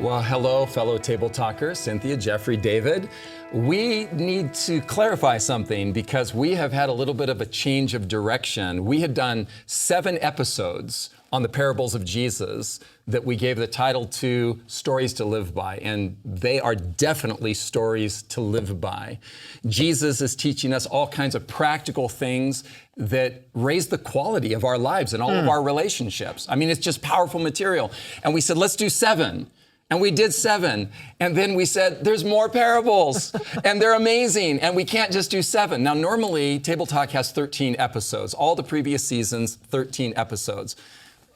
Well, hello, fellow table talkers, Cynthia, Jeffrey, David. We need to clarify something because we have had a little bit of a change of direction. We had done 7 episodes on the parables of Jesus that we gave the title to Stories to Live By, and they are definitely stories to live by. Jesus is teaching us all kinds of practical things that raise the quality of our lives and all of our relationships. I mean, it's just powerful material. And we said, let's do 7. And we did 7. And then we said, there's more parables and they're amazing. And we can't just do 7. Now, normally Table Talk has 13 episodes, all the previous seasons, 13 episodes.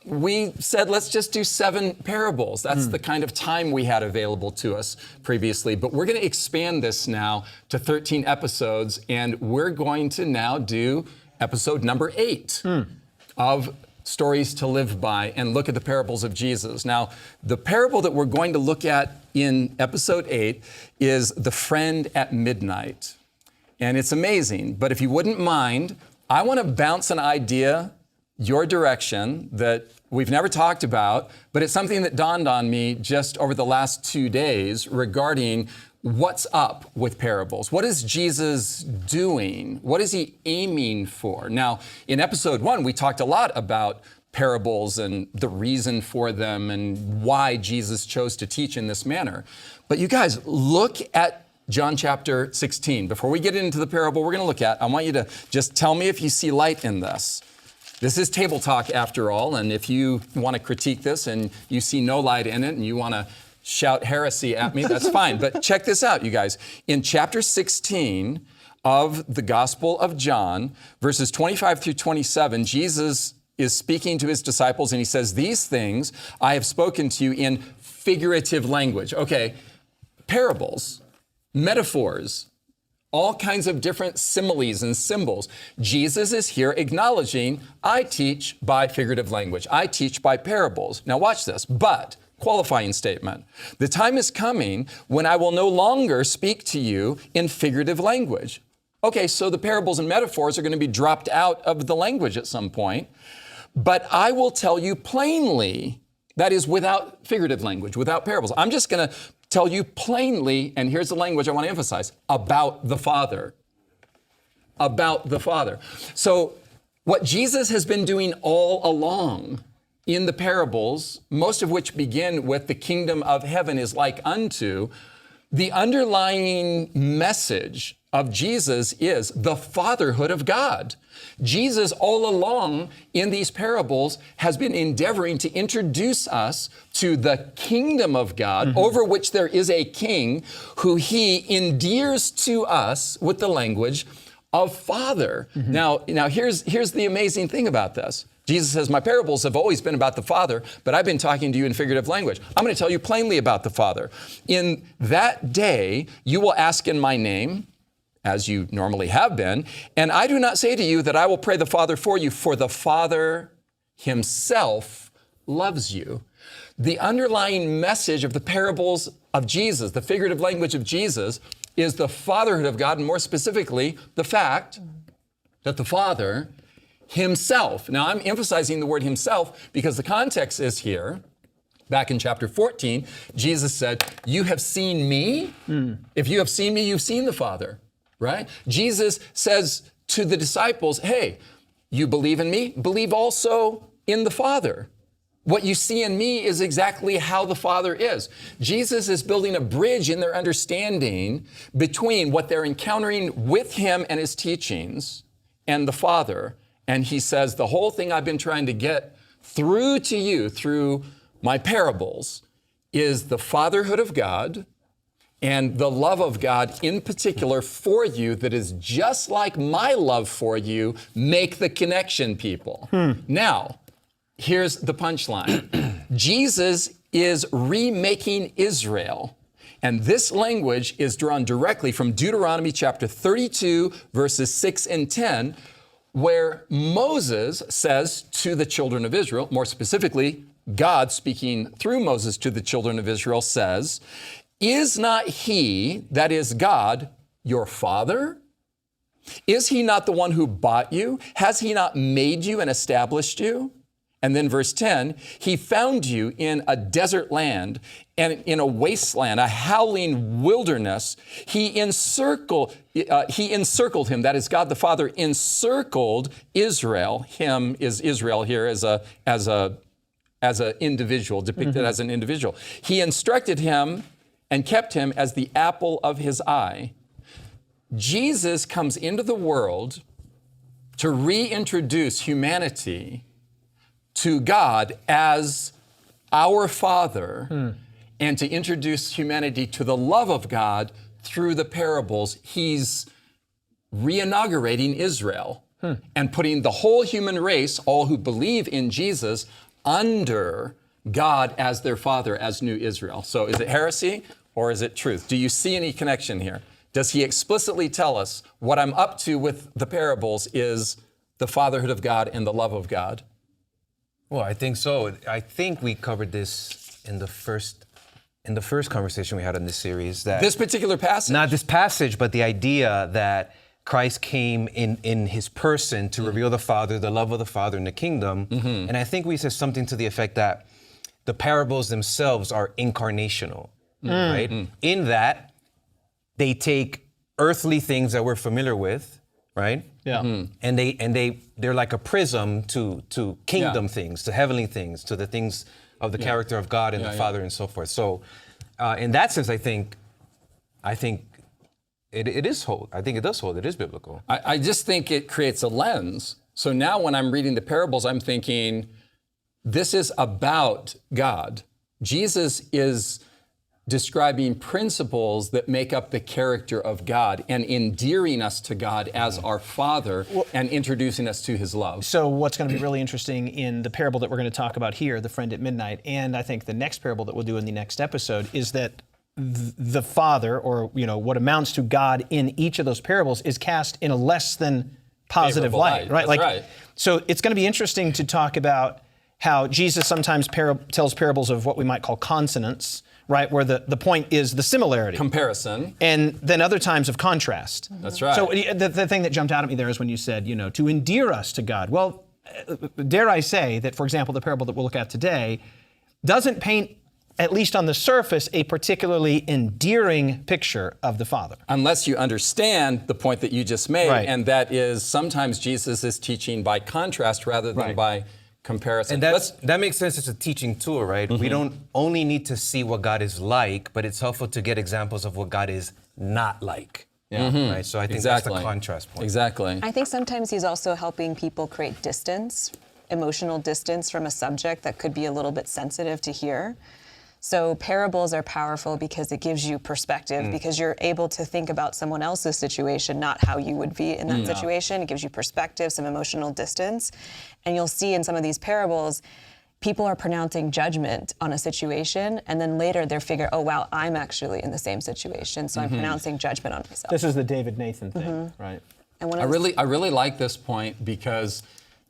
We said, let's just do 7 parables. That's the kind of time we had available to us previously. But we're going to expand this now to 13 episodes. And we're going to now do episode number 8 of Stories to Live By and look at the parables of Jesus. Now, the parable that we're going to look at in episode 8 is the friend at midnight. And it's amazing, but if you wouldn't mind, I want to bounce an idea your direction that we've never talked about, but it's something that dawned on me just over the last 2 days regarding what's up with parables. What is Jesus doing? What is he aiming for? Now, in episode 1, we talked a lot about parables and the reason for them and why Jesus chose to teach in this manner. But you guys, look at John chapter 16. Before we get into the parable we're going to look at, I want you to just tell me if you see light in this. This is Table Talk after all, and if you want to critique this and you see no light in it and you want to shout heresy at me, that's fine. But check this out, you guys. In chapter 16 of the Gospel of John, verses 25 through 27, Jesus is speaking to his disciples and he says, "These things I have spoken to you in figurative language." Okay, parables, metaphors, all kinds of different similes and symbols. Jesus is here acknowledging, I teach by figurative language. I teach by parables. Now watch this, but qualifying statement. The time is coming when I will no longer speak to you in figurative language. Okay, so the parables and metaphors are going to be dropped out of the language at some point, but I will tell you plainly, that is without figurative language, without parables. I'm just going to tell you plainly, and here's the language I want to emphasize, about the Father. About the Father. So what Jesus has been doing all along in the parables, most of which begin with the kingdom of heaven is like unto, the underlying message of Jesus is the fatherhood of God. Jesus all along in these parables has been endeavoring to introduce us to the kingdom of God, over which there is a king who he endears to us with the language of Father. Now here's the amazing thing about this. Jesus says, my parables have always been about the Father, but I've been talking to you in figurative language. I'm going to tell you plainly about the Father. In that day, you will ask in my name, as you normally have been, and I do not say to you that I will pray the Father for you, for the Father himself loves you. The underlying message of the parables of Jesus, the figurative language of Jesus, is the fatherhood of God, and more specifically, the fact that the Father himself. Now, I'm emphasizing the word himself because the context is here. Back in chapter 14, Jesus said, you have seen me. If you have seen me, you've seen the Father, right? Jesus says to the disciples, hey, you believe in me, believe also in the Father. What you see in me is exactly how the Father is. Jesus is building a bridge in their understanding between what they're encountering with him and his teachings and the Father. And he says, the whole thing I've been trying to get through to you through my parables is the fatherhood of God and the love of God in particular for you that is just like my love for you. Make the connection, people. Now, here's the punchline. Jesus is remaking Israel. And this language is drawn directly from Deuteronomy chapter 32, verses 6 and 10, where Moses says to the children of Israel, more specifically, God speaking through Moses to the children of Israel says, is not he, that is God, your father? Is he not the one who bought you? Has he not made you and established you? And then verse 10, he found you in a desert land and in a wasteland, a howling wilderness. He encircled him, that is God the Father encircled Israel. Him is Israel here as a individual, depicted as an individual. He instructed him and kept him as the apple of his eye. Jesus comes into the world to reintroduce humanity to God as our Father and to introduce humanity to the love of God through the parables. He's reinaugurating Israel and putting the whole human race, all who believe in Jesus, under God as their Father, as new Israel. So is it heresy or is it truth? Do you see any connection here? Does he explicitly tell us what I'm up to with the parables is the fatherhood of God and the love of God? Well, I think so. I think we covered this in the first conversation we had in this series. That This particular passage? Not this passage, but the idea that Christ came in his person to reveal the Father, the love of the Father, and the kingdom. And I think we said something to the effect that the parables themselves are incarnational, right? In that they take earthly things that we're familiar with, right? Yeah. And they're like a prism to kingdom things, to heavenly things, to the things of the character of God and the Father and so forth. So in that sense, I think it is hold. I think it does hold. It is biblical. I just think it creates a lens. So now when I'm reading the parables, I'm thinking, this is about God. Jesus is describing principles that make up the character of God and endearing us to God as our Father and introducing us to his love. So what's going to be really interesting in the parable that we're going to talk about here, the friend at midnight, and I think the next parable that we'll do in the next episode, is that the Father, or what amounts to God in each of those parables, is cast in a less than positive Favorable light, right? That's right. So it's going to be interesting to talk about how Jesus sometimes tells parables of what we might call consonants, right, where the point is the similarity. Comparison. And then other times of contrast. That's right. So the thing that jumped out at me there is when you said, to endear us to God. Well, dare I say that, for example, the parable that we'll look at today doesn't paint, at least on the surface, a particularly endearing picture of the Father. Unless you understand the point that you just made, Right. and that is sometimes Jesus is teaching by contrast rather than Right. by comparison. And that makes sense as a teaching tool, right? We don't only need to see what God is like, but it's helpful to get examples of what God is not like. Yeah. Right? So I think that's the contrast point. Exactly. I think sometimes he's also helping people create distance, emotional distance from a subject that could be a little bit sensitive to hear. So parables are powerful because it gives you perspective, because you're able to think about someone else's situation, not how you would be in that situation. It gives you perspective, some emotional distance. And you'll see in some of these parables, people are pronouncing judgment on a situation, and then later they figure, oh, wow, I'm actually in the same situation, so I'm pronouncing judgment on myself. This is the David Nathan thing, right? And I really like this point because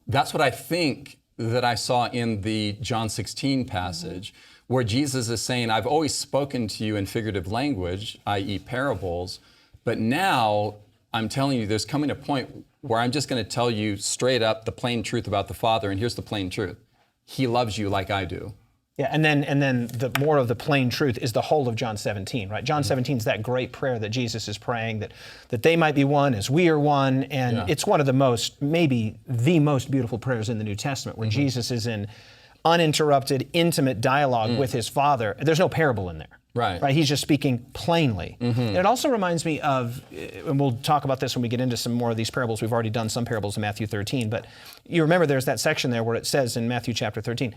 that's what I think that I saw in the John 16 passage, where Jesus is saying, I've always spoken to you in figurative language, i.e. parables, but now I'm telling you there's coming a point where I'm just going to tell you straight up the plain truth about the Father, and here's the plain truth. He loves you like I do. Yeah, and then the more of the plain truth is the whole of John 17, right? John 17 is that great prayer that Jesus is praying, that they might be one as we are one, and it's one of the most, maybe the most beautiful prayers in the New Testament, where Jesus is in uninterrupted, intimate dialogue with his Father. There's no parable in there. Right. He's just speaking plainly. And it also reminds me of, and we'll talk about this when we get into some more of these parables. We've already done some parables in Matthew 13, but you remember there's that section there where it says in Matthew chapter 13,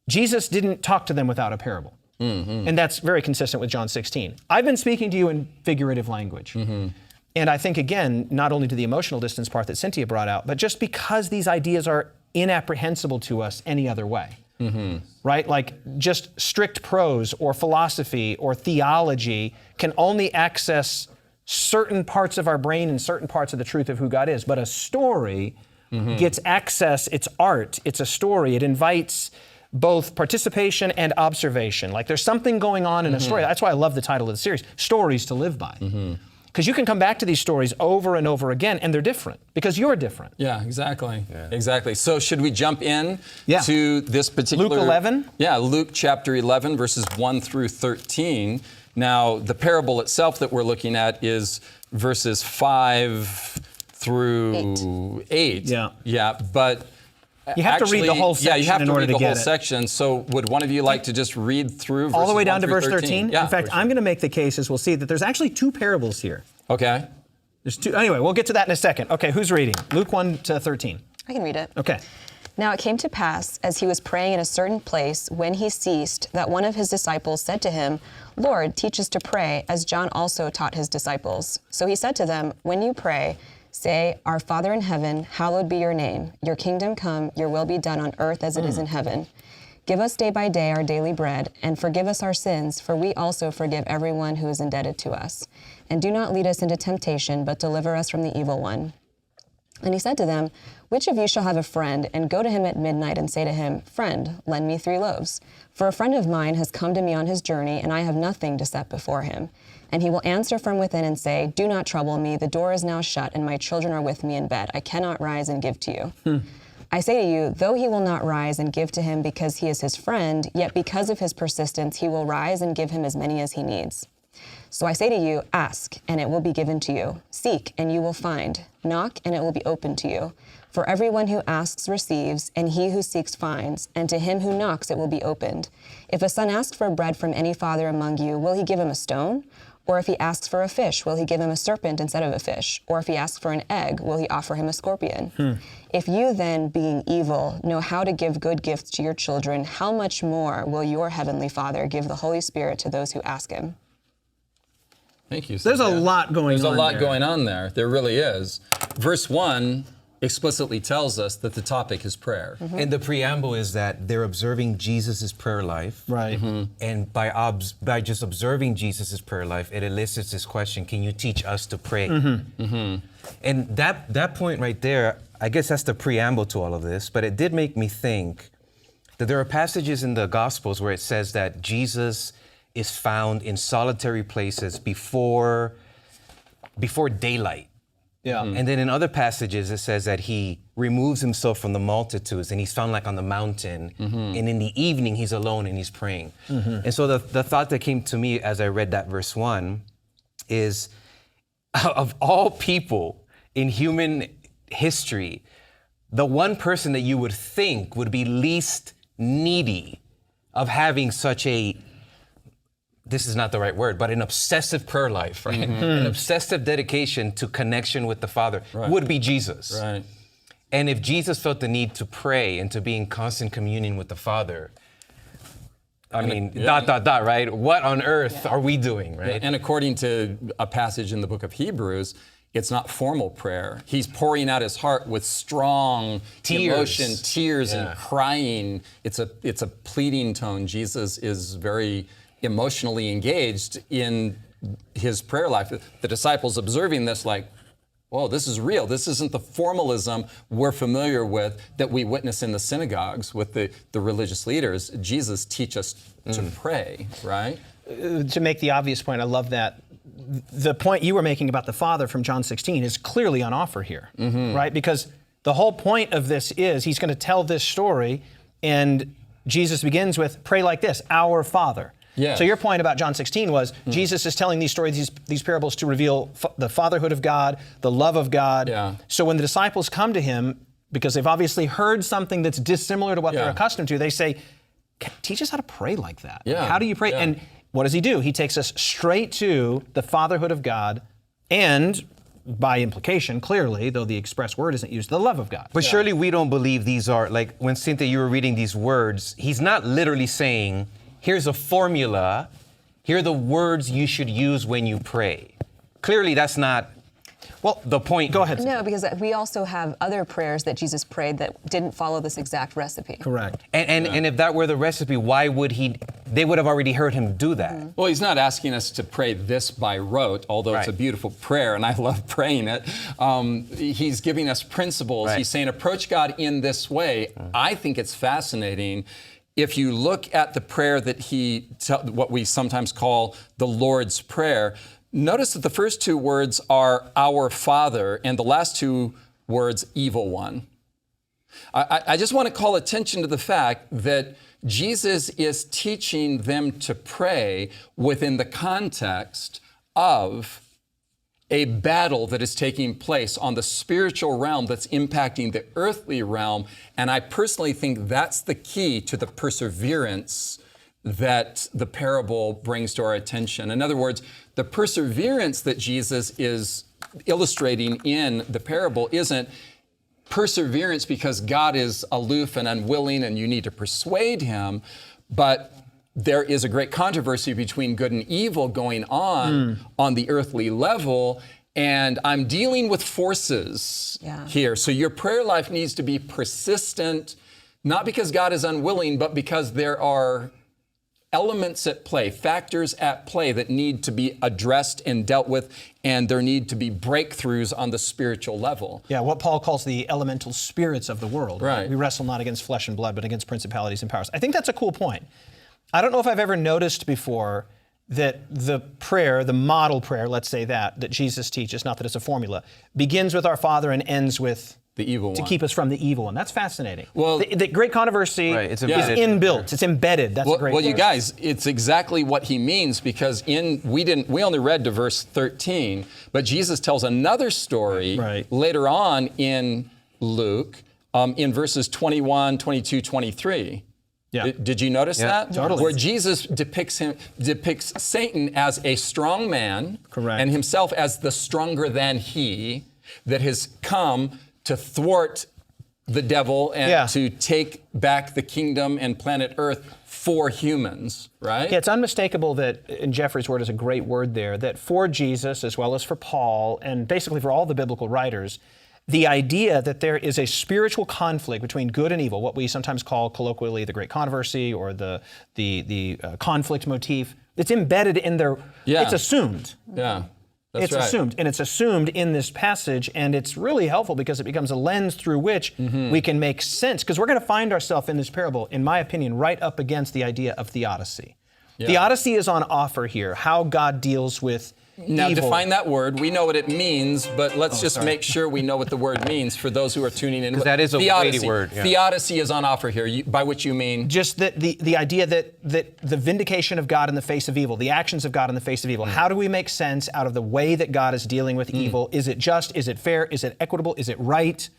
Jesus didn't talk to them without a parable. And that's very consistent with John 16. I've been speaking to you in figurative language. And I think, again, not only to the emotional distance part that Cynthia brought out, but just because these ideas are inapprehensible to us any other way. Right? Like just strict prose or philosophy or theology can only access certain parts of our brain and certain parts of the truth of who God is. But a story gets access, it's art, it's a story, it invites both participation and observation. Like there's something going on in a story. That's why I love the title of the series, Stories to Live By. Because you can come back to these stories over and over again, and they're different because you're different. Yeah, exactly. Exactly. So should we jump in Yeah. to this particular... Luke 11? Yeah, Luke chapter 11, verses 1 through 13. Now, the parable itself that we're looking at is verses 5 through 8. Yeah. Yeah, but... You have to read the whole section you have in to order read to the get whole it. section. So would one of you like to just read through verses All the way down to 1 verse through 13? Yeah. In fact, I'm going to make the case, as we'll see, that there's actually 2 parables here. Okay. There's 2. Anyway, we'll get to that in a second. Okay, who's reading? Luke 1 to 13. I can read it. Okay. Now it came to pass, as he was praying in a certain place, when he ceased, that one of his disciples said to him, Lord, teach us to pray, as John also taught his disciples. So he said to them, when you pray, say, Our Father in heaven, hallowed be your name. Your kingdom come, your will be done on earth as it is in heaven. Give us day by day our daily bread, and forgive us our sins, for we also forgive everyone who is indebted to us. And do not lead us into temptation, but deliver us from the evil one. And he said to them, Which of you shall have a friend, and go to him at midnight and say to him, Friend, lend me 3 loaves? For a friend of mine has come to me on his journey, and I have nothing to set before him. And he will answer from within and say, Do not trouble me, the door is now shut, and my children are with me in bed. I cannot rise and give to you. I say to you, though he will not rise and give to him because he is his friend, yet because of his persistence he will rise and give him as many as he needs. So I say to you, ask, and it will be given to you. Seek, and you will find. Knock, and it will be opened to you. For everyone who asks receives, and he who seeks finds, and to him who knocks it will be opened. If a son asks for bread from any father among you, will he give him a stone? Or if he asks for a fish, will he give him a serpent instead of a fish? Or if he asks for an egg, will he offer him a scorpion? If you then, being evil, know how to give good gifts to your children, how much more will your heavenly Father give the Holy Spirit to those who ask him? Thank you. There's a lot going on There's a lot there. going on there. There really is. Verse 1 explicitly tells us that the topic is prayer. And the preamble is that they're observing Jesus' prayer life. Right. And by just observing Jesus' prayer life, it elicits this question, can you teach us to pray? And that point right there, I guess that's the preamble to all of this, but it did make me think that there are passages in the Gospels where it says that Jesus is found in solitary places before daylight. Yeah. And then in other passages, it says that he removes himself from the multitudes and he's found like on the mountain. And in the evening, he's alone and he's praying. And so the thought that came to me as I read that verse 1 is, of all people in human history, the one person that you would think would be least needy of having such this is not the right word, but an obsessive prayer life, right? An obsessive dedication to connection with the Father would be Jesus. Right. And if Jesus felt the need to pray and to be in constant communion with the Father, I mean, ... right? What on earth are we doing, right? And according to a passage in the book of Hebrews, it's not formal prayer. He's pouring out his heart with strong emotion, tears and crying. It's a pleading tone. Jesus is very emotionally engaged in his prayer life. The disciples observing this like, whoa, this is real. This isn't the formalism we're familiar with that we witness in the synagogues with the religious leaders. Jesus teach us to pray, right? To make the obvious point, I love that. The point you were making about the Father from John 16 is clearly on offer here, right? Because the whole point of this is he's going to tell this story, and Jesus begins with, pray like this, Our Father. Yes. So your point about John 16 was Jesus is telling these stories, these parables to reveal the fatherhood of God, the love of God. Yeah. So when the disciples come to him, because they've obviously heard something that's dissimilar to what they're accustomed to, they say, teach us how to pray like that. Yeah. How do you pray? Yeah. And what does he do? He takes us straight to the fatherhood of God and, by implication, clearly, though the express word isn't used, the love of God. But surely we don't believe these are, like when Cynthia, you were reading these words, he's not literally saying, here's a formula, here are the words you should use when you pray. Clearly that's not the point. Go ahead. No, because we also have other prayers that Jesus prayed that didn't follow this exact recipe. Correct. And if that were the recipe, why would they would have already heard him do that. Well, he's not asking us to pray this by rote, although it's a beautiful prayer, and I love praying it. He's giving us principles. Right. He's saying, approach God in this way. I think it's fascinating. If you look at the prayer that what we sometimes call the Lord's Prayer, Notice that the first two words are our Father, and the last two words, evil one. I just want to call attention to the fact that Jesus is teaching them to pray within the context of a battle that is taking place on the spiritual realm that's impacting the earthly realm. And I personally think that's the key to the perseverance that the parable brings to our attention. In other words, the perseverance that Jesus is illustrating in the parable isn't perseverance because God is aloof and unwilling and you need to persuade him, but there is a great controversy between good and evil going on the earthly level, and I'm dealing with forces here. So your prayer life needs to be persistent, not because God is unwilling, but because there are elements at play, factors at play that need to be addressed and dealt with, and there need to be breakthroughs on the spiritual level. Yeah, what Paul calls the elemental spirits of the world. Right. We wrestle not against flesh and blood, but against principalities and powers. I think that's a cool point. I don't know if I've ever noticed before that the prayer, the model prayer, let's say that Jesus teaches, not that it's a formula, begins with our Father and ends with the evil one. To keep us from the evil one. That's fascinating. Well, the great controversy it's is embedded. inbuilt. It's embedded. That's a great Well, word. you guys, it's exactly what he means, because we only read to verse 13, but Jesus tells another story later on in Luke, in verses 21, 22, 23. Yeah. Did you notice that? Totally. Where Jesus depicts Satan as a strong man, correct, and himself as the stronger than he, that has come to thwart the devil and to take back the kingdom and planet Earth for humans, right? Yeah, it's unmistakable that, and Jeffrey's word is a great word there, that for Jesus as well as for Paul, and basically for all the biblical writers, the idea that there is a spiritual conflict between good and evil, what we sometimes call colloquially the great controversy or the conflict motif, it's embedded in their, it's assumed. Yeah. It's assumed, and it's assumed in this passage, and it's really helpful because it becomes a lens through which we can make sense, because we're going to find ourselves in this parable, in my opinion, right up against the idea of theodicy. Yeah. Theodicy is on offer here, how God deals with Now, evil. define that word. We know what it means, but let's make sure we know what the word means for those who are tuning in. Because that is a weighty word. Yeah. Theodicy is on offer here, by which you mean? Just the idea that the vindication of God in the face of evil, the actions of God in the face of evil, how do we make sense out of the way that God is dealing with evil? Is it just? Is it fair? Is it equitable? Is it right?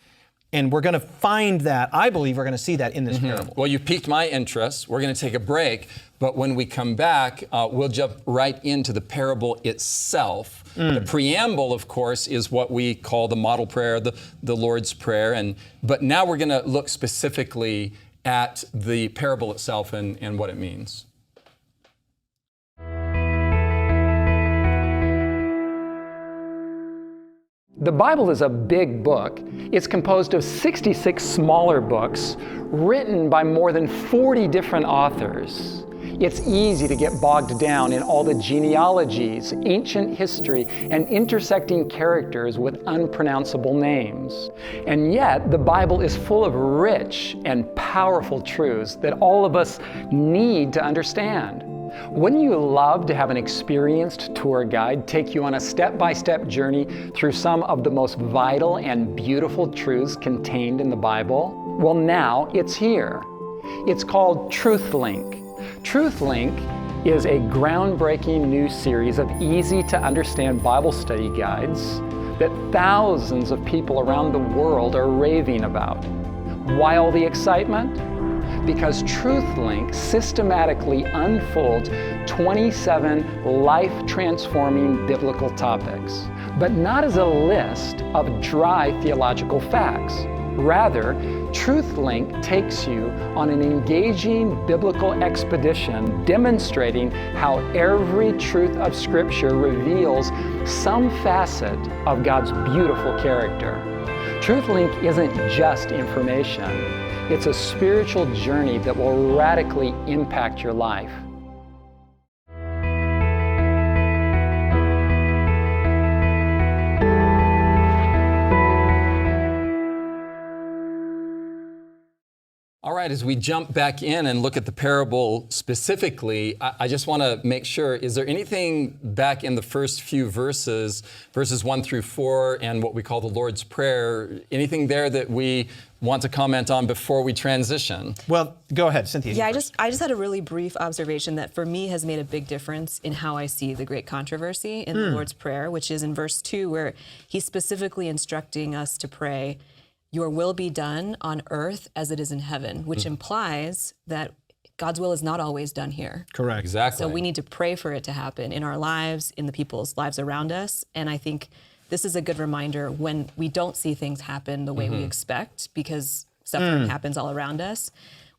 And we're going to find that, I believe we're going to see that in this parable. Well, you piqued my interest. We're going to take a break, but when we come back, we'll jump right into the parable itself. The preamble, of course, is what we call the model prayer, the Lord's Prayer. But now we're going to look specifically at the parable itself and what it means. The Bible is a big book. It's composed of 66 smaller books written by more than 40 different authors. It's easy to get bogged down in all the genealogies, ancient history, and intersecting characters with unpronounceable names. And yet, the Bible is full of rich and powerful truths that all of us need to understand. Wouldn't you love to have an experienced tour guide take you on a step-by-step journey through some of the most vital and beautiful truths contained in the Bible? Well, now it's here. It's called TruthLink. TruthLink is a groundbreaking new series of easy-to-understand Bible study guides that thousands of people around the world are raving about. Why all the excitement? Because TruthLink systematically unfolds 27 life-transforming biblical topics, but not as a list of dry theological facts. Rather, TruthLink takes you on an engaging biblical expedition demonstrating how every truth of Scripture reveals some facet of God's beautiful character. TruthLink isn't just information. It's a spiritual journey that will radically impact your life. All All right, as we jump back in and look at the parable specifically, I just want to make sure, is there anything back in the first few verses 1 through 4, and what we call the Lord's Prayer, anything there that we want to comment on before we transition? Well, go ahead, Cynthia. Yeah, I just had a really brief observation that for me has made a big difference in how I see the great controversy in the Lord's Prayer, which is in verse 2, where he's specifically instructing us to pray, "Your will be done on earth as it is in heaven," which implies that God's will is not always done here. Correct. Exactly. So we need to pray for it to happen in our lives, in the people's lives around us. And I think this is a good reminder when we don't see things happen the way we expect, because suffering happens all around us.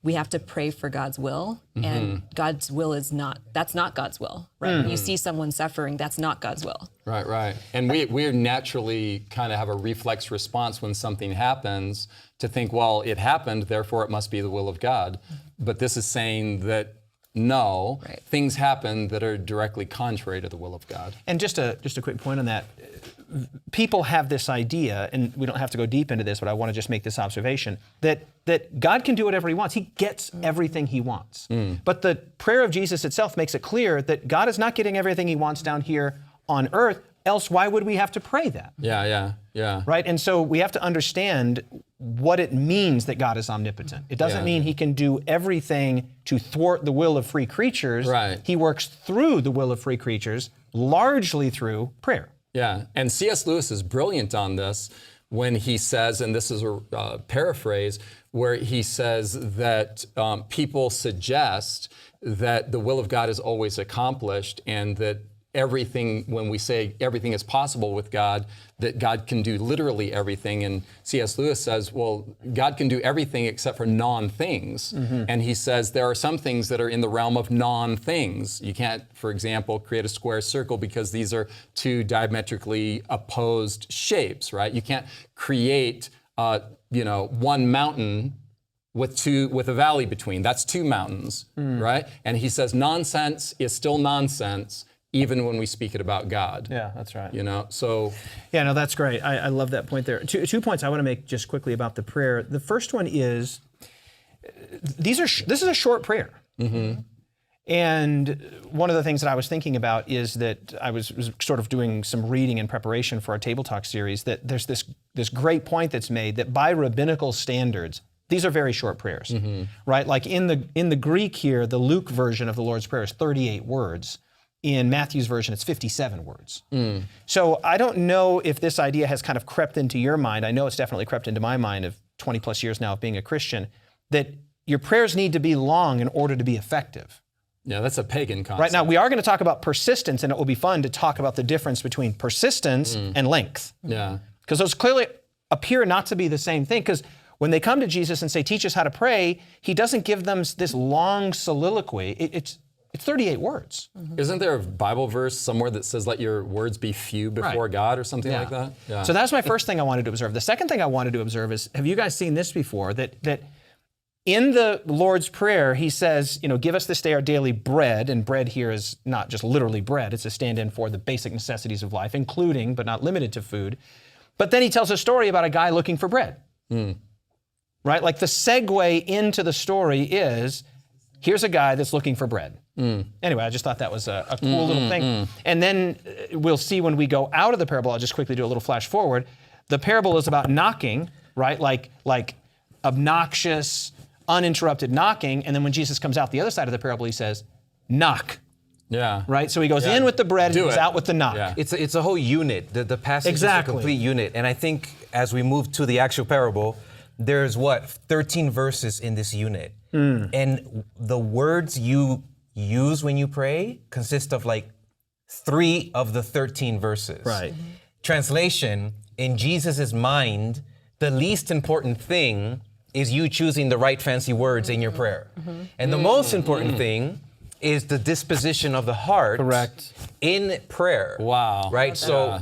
We have to pray for God's will, and God's will that's not God's will, right? When you see someone suffering, that's not God's will. Right, right. And we naturally kind of have a reflex response when something happens to think, well, it happened, therefore it must be the will of God. But this is saying that no, things happen that are directly contrary to the will of God. And just a quick point on that. People have this idea, and we don't have to go deep into this, but I want to just make this observation, that God can do whatever he wants. He gets everything he wants. But the prayer of Jesus itself makes it clear that God is not getting everything he wants down here on earth, else why would we have to pray that? Yeah. Right? And so we have to understand what it means that God is omnipotent. It doesn't mean he can do everything to thwart the will of free creatures. Right. He works through the will of free creatures, largely through prayer. Yeah, and C.S. Lewis is brilliant on this when he says, and this is a paraphrase, where he says that people suggest that the will of God is always accomplished, and that everything, when we say everything is possible with God, that God can do literally everything. And C.S. Lewis says, well, God can do everything except for non-things. And he says there are some things that are in the realm of non-things. You can't, for example, create a square circle because these are two diametrically opposed shapes, right? You can't create, one mountain with a valley between. That's two mountains, right? And he says nonsense is still nonsense, even when we speak it about God. Yeah, that's right. So. Yeah, no, that's great. I love that point there. Two points I want to make just quickly about the prayer. The first one is, this is a short prayer. And one of the things that I was thinking about is that I was sort of doing some reading in preparation for our Table Talk series, that there's this great point that's made that by rabbinical standards, these are very short prayers, right? Like in the Greek here, the Luke version of the Lord's Prayer is 38 words. In Matthew's version, it's 57 words. So I don't know if this idea has kind of crept into your mind. I know it's definitely crept into my mind of 20 plus years now of being a Christian, that your prayers need to be long in order to be effective. Yeah, that's a pagan concept. Right now, we are going to talk about persistence, and it will be fun to talk about the difference between persistence and length. Yeah. Because those clearly appear not to be the same thing. Because when they come to Jesus and say, teach us how to pray, he doesn't give them this long soliloquy. It's 38 words. Isn't there a Bible verse somewhere that says, let your words be few before God or something like that? Yeah. So that's my first thing I wanted to observe. The second thing I wanted to observe is, have you guys seen this before? That in the Lord's Prayer, he says, give us this day our daily bread, and bread here is not just literally bread, it's a stand-in for the basic necessities of life, including, but not limited to, food. But then he tells a story about a guy looking for bread. Right? Like the segue into the story is, here's a guy that's looking for bread. Anyway, I just thought that was a cool little thing. And then we'll see when we go out of the parable, I'll just quickly do a little flash forward. The parable is about knocking, right? Like obnoxious, uninterrupted knocking. And then when Jesus comes out the other side of the parable, he says, knock. Yeah. Right? So he goes in with the bread and he goes out with the knock. Yeah. It's a whole unit. The passage is a complete unit. And I think as we move to the actual parable, there's 13 verses in this unit. And the words you use when you pray consist of 3 of the 13 verses. Right. Translation, in Jesus' mind, the least important thing is you choosing the right fancy words in your prayer. And the most important thing is the disposition of the heart in prayer. Wow. Right? So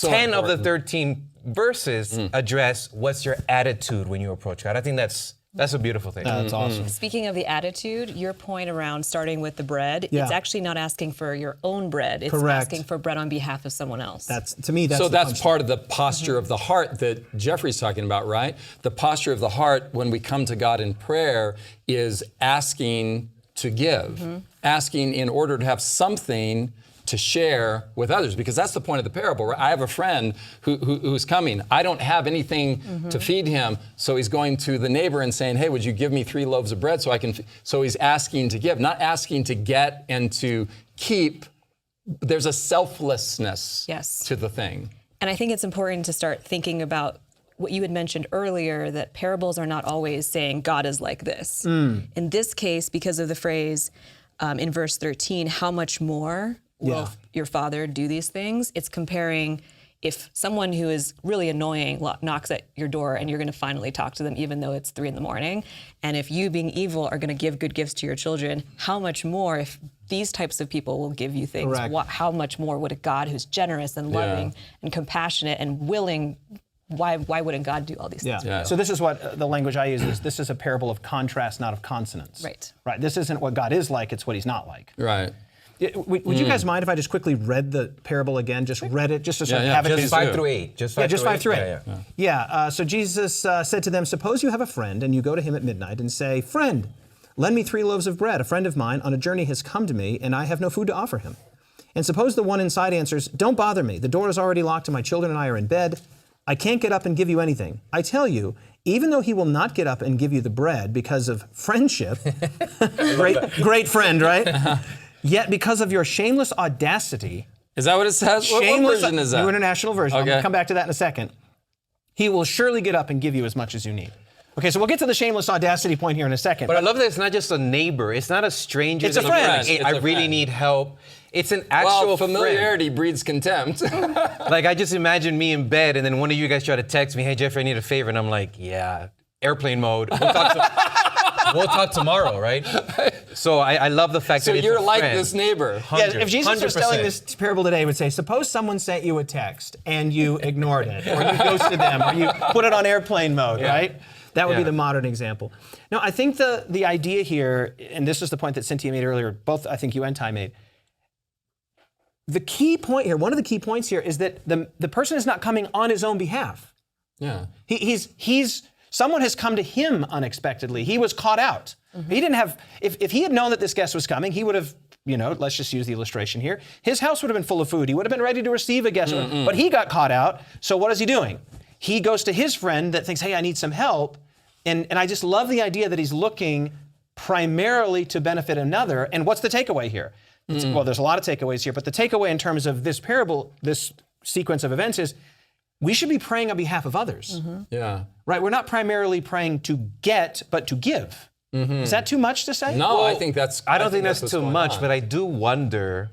10 of the 13 verses address what's your attitude when you approach God. I think that's That's a beautiful thing. That's awesome. Speaking of the attitude, your point around starting with the bread, Yeah. it's actually not asking for your own bread. It's Correct. asking for bread on behalf of someone else. That's, to me, that's So the that's punchline. part of the posture of the heart that Jeffrey's talking about, right? The posture of the heart when we come to God in prayer is asking to give, asking in order to have something to share with others, because that's the point of the parable, right? I have a friend who's coming. I don't have anything to feed him, so he's going to the neighbor and saying, hey, would you give me 3 loaves of bread so I can, so he's asking to give, not asking to get and to keep. There's a selflessness Yes. to the thing. And I think it's important to start thinking about what you had mentioned earlier, that parables are not always saying God is like this. In this case, because of the phrase in verse 13, how much more will your Father do these things? It's comparing if someone who is really annoying knocks at your door and you're going to finally talk to them even though it's 3 a.m, and if you being evil are going to give good gifts to your children, how much more if these types of people will give you things? Correct. How much more would a God who's generous and loving and compassionate and willing, why wouldn't God do all these things? Yeah. So this is what the language I use is, this is a parable of contrast, not of consonants. Right. Right. This isn't what God is like, it's what he's not like. Right. Would you guys mind if I just quickly read the parable again? Just read it, just to sort of have it. Just Please 5 do. through 8. Just 5 just 5 through 8. Yeah. Yeah. So Jesus said to them, suppose you have a friend and you go to him at midnight and say, friend, lend me 3 loaves of bread. A friend of mine on a journey has come to me and I have no food to offer him. And suppose the one inside answers, don't bother me. The door is already locked and my children and I are in bed. I can't get up and give you anything. I tell you, even though he will not get up and give you the bread because of friendship, great friend, right? Yet because of your shameless audacity, Is that what it says? What version is that? New International Version. I'm going Okay. to come back to that in a second. He will surely get up and give you as much as you need. Okay, so we'll get to the shameless audacity point here in a second. But I love that it's not just a neighbor. It's not a stranger. It's a that friend. like, hey, It's I a really friend. need help. It's an actual Well, friend. familiarity breeds contempt. Like, I just imagine me in bed, and then one of you guys try to text me, hey, Jeffrey, I need a favor. And I'm like, yeah, airplane mode. We'll talk tomorrow, right? So I love the fact So that it's you're a like friend. this neighbor. yeah, if Jesus was 100%. telling this parable today, he would say, suppose someone sent you a text and you ignored it, or you ghosted them, or you put it on airplane mode, right? That would be Yeah. the modern example. No, I think the idea here, and this is the point that Cynthia made earlier, both I think you and Ty made, the key point here, one of the key points here is that the person is not coming on his own behalf. Yeah. Someone has come to him unexpectedly. He was caught out. He didn't have, if he had known that this guest was coming, he would have, let's just use the illustration here. His house would have been full of food. He would have been ready to receive a guest, but he got caught out. So what is he doing? He goes to his friend that thinks, hey, I need some help. And I just love the idea that he's looking primarily to benefit another. And what's the takeaway here? Well, there's a lot of takeaways here, but the takeaway in terms of this parable, this sequence of events is we should be praying on behalf of others. Yeah. Right? We're not primarily praying to get, but to give. Is that too much to say? No, I think that's. I don't think that's what's too going much, on. but I do wonder,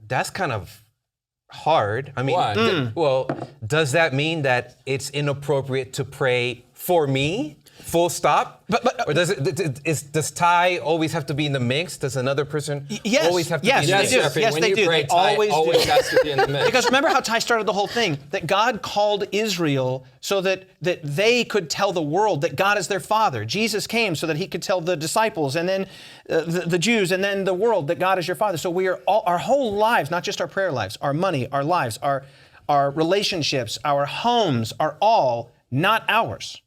that's kind of hard. I mean, Why? well, does that mean that it's inappropriate to pray for me? Full stop? Or does Ty always have to be in the mix? Does another person yes, always have to yes, be in the they mix? do. Jeffrey, Yes, when they you do. pray, They Ty always always do. has to be in the mix. Because remember how Ty started the whole thing, that God called Israel so that they could tell the world that God is their Father. Jesus came so that he could tell the disciples and then the Jews and then the world that God is your Father. So we are our whole lives, not just our prayer lives, our money, our lives, our relationships, our homes are all not ours.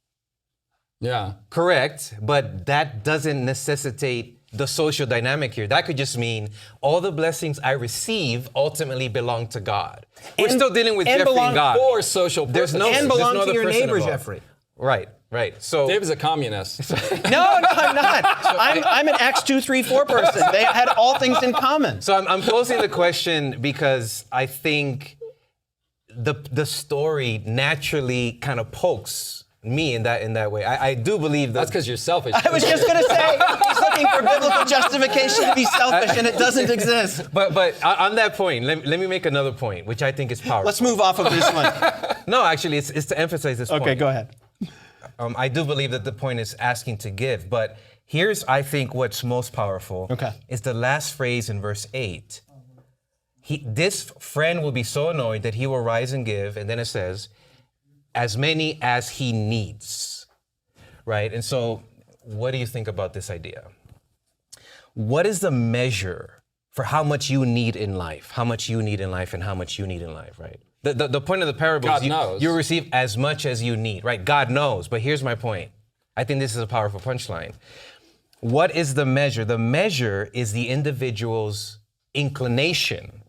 Yeah. Correct, but that doesn't necessitate the social dynamic here. That could just mean all the blessings I receive ultimately belong to God. We're still dealing with and Jeffrey belong and God. For social There's purposes. no- And there's belong no to other your person neighbor, involved. Jeffrey. Right. So Dave's a communist. No, I'm not. I'm an Acts 2, 3, 4 person. They had all things in common. So I'm posing the question because I think the story naturally kind of pokes me in that way. I do believe that. That's because you're selfish. I was just going to say, he's looking for biblical justification to be selfish, and it doesn't exist. But on that point, let me make another point, which I think is powerful. Let's move off of this one. No, actually, it's to emphasize this point. Okay, go ahead. I do believe that the point is asking to give, but here's, I think, what's most powerful. Okay. Is the last phrase in verse 8. This friend will be so annoyed that he will rise and give, and then it says, as many as he needs, right? And so what do you think about this idea? What is the measure for how much you need in life, how much you need in life, and how much you need in life, right? The point of the parable God is knows. you receive as much as you need, right? God knows, but here's my point. I think this is a powerful punchline. What is the measure? The measure is the individual's inclination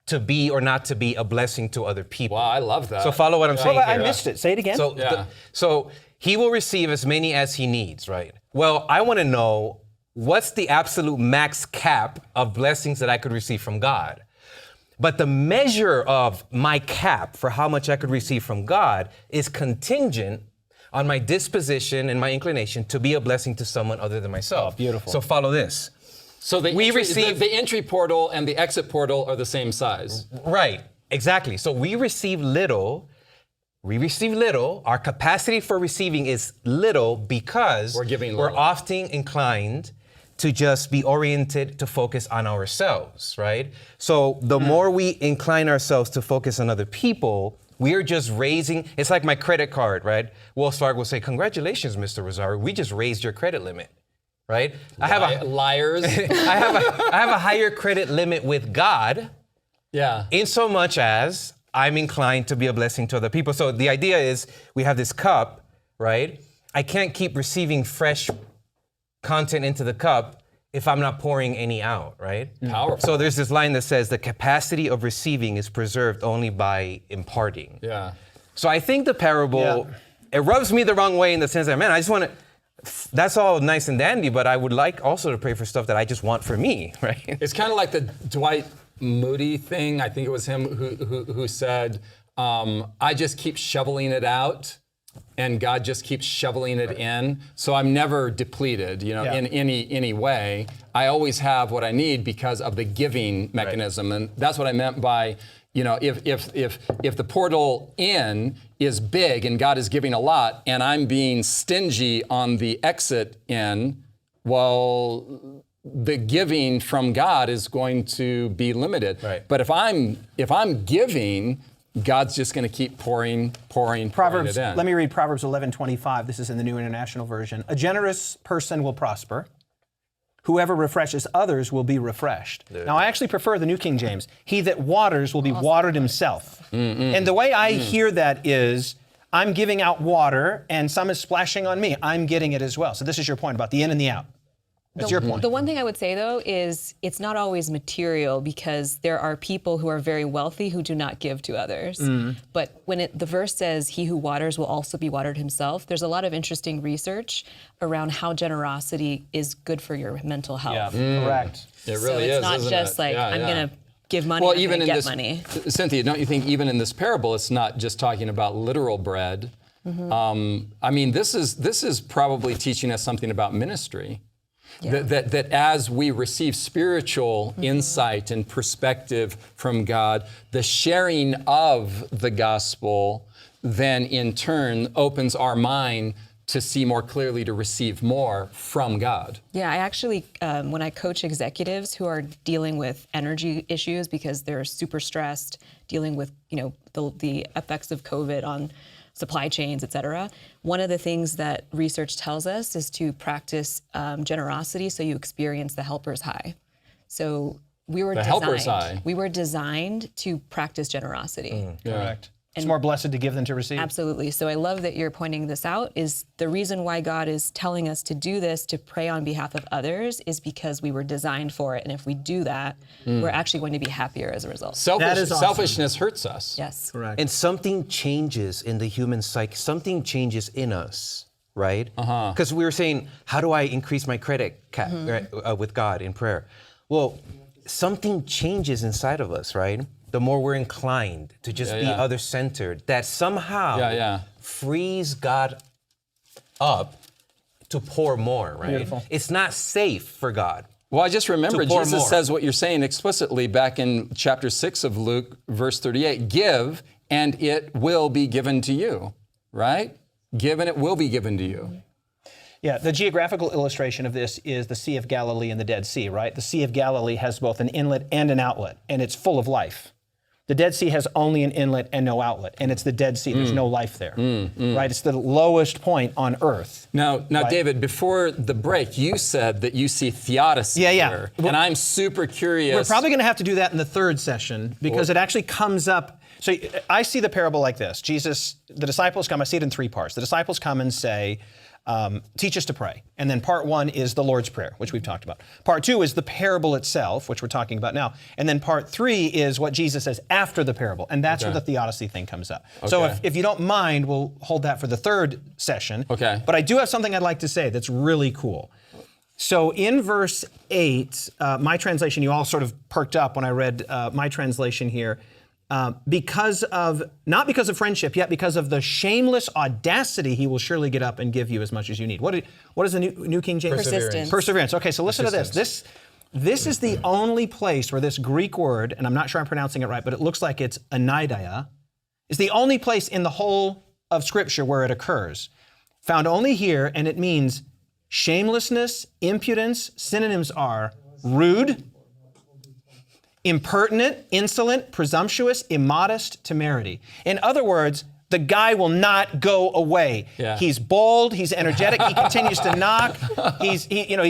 to be or not to be a blessing to other people. Wow, I love that. So follow what I'm saying Well, here. I missed it. Say it again. So, so he will receive as many as he needs, right? Well, I want to know what's the absolute max cap of blessings that I could receive from God. But the measure of my cap for how much I could receive from God is contingent on my disposition and my inclination to be a blessing to someone other than myself. Oh, beautiful. So follow this. So the entry portal and the exit portal are the same size. Right, exactly. So we receive little. Our capacity for receiving is little because We're giving we're little. often inclined to just be oriented to focus on ourselves, right? So the more we incline ourselves to focus on other people, we're just raising, it's like my credit card, right? Wells Fargo will say, congratulations, Mr. Rosario, we just raised your credit limit, right? Liars. I have a higher credit limit with God, Yeah. in so much as I'm inclined to be a blessing to other people. So the idea is we have this cup, right? I can't keep receiving fresh content into the cup if I'm not pouring any out, right? Powerful. So there's this line that says the capacity of receiving is preserved only by imparting. Yeah. So I think the parable, it rubs me the wrong way in the sense that, man, I just want to, that's all nice and dandy, but I would like also to pray for stuff that I just want for me, right? It's kind of like the Dwight Moody thing. I think it was him who said, I just keep shoveling it out and God just keeps shoveling it in. So I'm never depleted, in any way. I always have what I need because of the giving mechanism. And that's what I meant by, if the portal in is big and God is giving a lot and I'm being stingy on the exit in, well, the giving from God is going to be limited. Right. But if I'm giving, God's just going to keep pouring Proverbs, it in. let me read Proverbs 11:25. This is in the New International Version. A generous person will prosper. Whoever refreshes others will be refreshed. Now, I actually prefer the New King James. He that waters will be watered himself. And the way I hear that is, I'm giving out water and some is splashing on me. I'm getting it as well. So this is your point about the in and the out. That's your point. The one thing I would say, though, is it's not always material because there are people who are very wealthy who do not give to others. But when the verse says, he who waters will also be watered himself, there's a lot of interesting research around how generosity is good for your mental health. Correct. It really so it's is, not isn't just it? like, Yeah, I'm yeah. going to give money, Well, I'm even going to in get this, money. Cynthia, don't you think even in this parable, it's not just talking about literal bread? I mean, this is probably teaching us something about ministry. Yeah. That as we receive spiritual insight and perspective from God, the sharing of the gospel then in turn opens our mind to see more clearly, to receive more from God. Yeah, I actually, when I coach executives who are dealing with energy issues because they're super stressed, dealing with, the effects of COVID on supply chains, et cetera, one of the things that research tells us is to practice generosity so you experience the helper's high. So we were helper's high. We were designed to practice generosity. Correct. It's more blessed to give than to receive. Absolutely. So I love that you're pointing this out. Is the reason why God is telling us to do this, to pray on behalf of others, is because we were designed for it. And if we do that, we're actually going to be happier as a result. That is awesome. Selfishness hurts us. Yes. Correct. And something changes in the human psyche, something changes in us, right? Because we were saying, how do I increase my credit cap with God in prayer? Well, something changes inside of us, right? The more we're inclined to just be other-centered, that somehow frees God up to pour more, right? Beautiful. It's not safe for God. Well, I just remember pour Jesus more. says what you're saying explicitly back in chapter 6 of Luke, verse 38. Give, and it will be given to you, right? Give, and it will be given to you. Yeah, the geographical illustration of this is the Sea of Galilee and the Dead Sea, right? The Sea of Galilee has both an inlet and an outlet, and it's full of life. The Dead Sea has only an inlet and no outlet, and it's the Dead Sea. There's no life there, right? It's the lowest point on Earth. Now, right? David, before the break, you said that you see theodicy here, and I'm super curious. We're probably going to have to do that in the third session because it actually comes up. So I see the parable like this. The disciples come, I see it in three parts. The disciples come and say, teach us to pray. And then part one is the Lord's Prayer, which we've talked about. Part two is the parable itself, which we're talking about now. And then part three is what Jesus says after the parable. And that's where the theodicy thing comes up. Okay. So if you don't mind, we'll hold that for the third session. Okay. But I do have something I'd like to say that's really cool. So in verse 8, my translation, you all sort of perked up when I read my translation here. Not because of friendship, yet because of the shameless audacity, he will surely get up and give you as much as you need. What is the New King James? Persistence. Perseverance. Okay, so listen to this. This is the only place where this Greek word, and I'm not sure I'm pronouncing it right, but it looks like it's anaideia, is the only place in the whole of Scripture where it occurs. Found only here, and it means shamelessness, impudence. Synonyms are rude, impertinent, insolent, presumptuous, immodest, temerity. In other words, the guy will not go away. Yeah. He's bold, he's energetic, he continues to knock, he's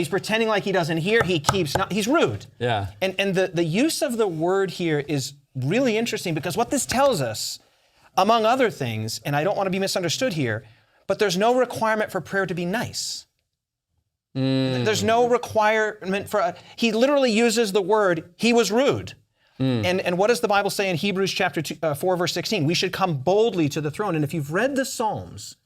pretending like he doesn't hear, he's rude. Yeah. And the use of the word here is really interesting because what this tells us, among other things, and I don't want to be misunderstood here, but there's no requirement for prayer to be nice. There's no requirement for, he literally uses the word, he was rude. And what does the Bible say in Hebrews chapter 4, verse 16? We should come boldly to the throne. And if you've read the Psalms,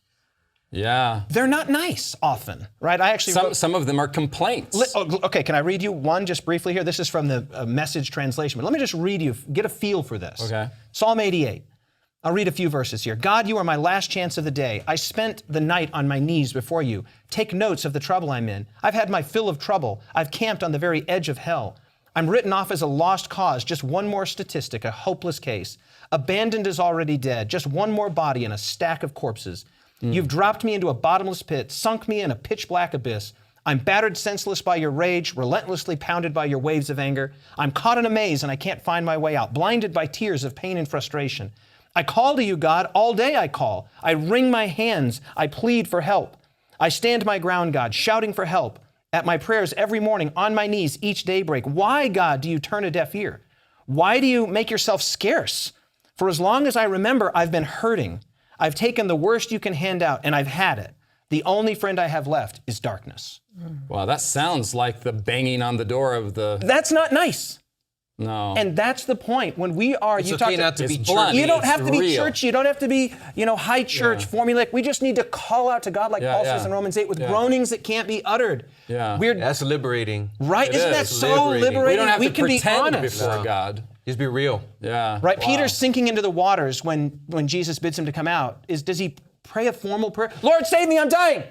they're not nice often, right? I actually some of them are complaints. Okay, can I read you one just briefly here? This is from the Message translation. But let me just read you, get a feel for this. Okay. Psalm 88. I'll read a few verses here. God, you are my last chance of the day. I spent the night on my knees before you. Take notes of the trouble I'm in. I've had my fill of trouble. I've camped on the very edge of hell. I'm written off as a lost cause, just one more statistic, a hopeless case. Abandoned as already dead, just one more body in a stack of corpses. You've dropped me into a bottomless pit, sunk me in a pitch black abyss. I'm battered senseless by your rage, relentlessly pounded by your waves of anger. I'm caught in a maze and I can't find my way out, blinded by tears of pain and frustration. I call to you, God, all day I call. I wring my hands, I plead for help. I stand my ground, God, shouting for help. At my prayers every morning, on my knees, each daybreak. Why, God, do you turn a deaf ear? Why do you make yourself scarce? For as long as I remember, I've been hurting. I've taken the worst you can hand out, and I've had it. The only friend I have left is darkness. Wow, that sounds like the banging on the door of the... That's not nice. No. And that's the point. When we are, It's okay not to be blunt. churchy. you don't have to be real. churchy. You don't have to be, high church, formulaic. We just need to call out to God, like Paul says in Romans 8, with groanings that can't be uttered. Yeah. That's liberating. Right? Isn't that is so liberating? We don't have to can be pretend honest. before God. Just be real. Yeah. Right? Wow. Peter's sinking into the waters when Jesus bids him to come out. Does he pray a formal prayer? Lord, save me, I'm dying.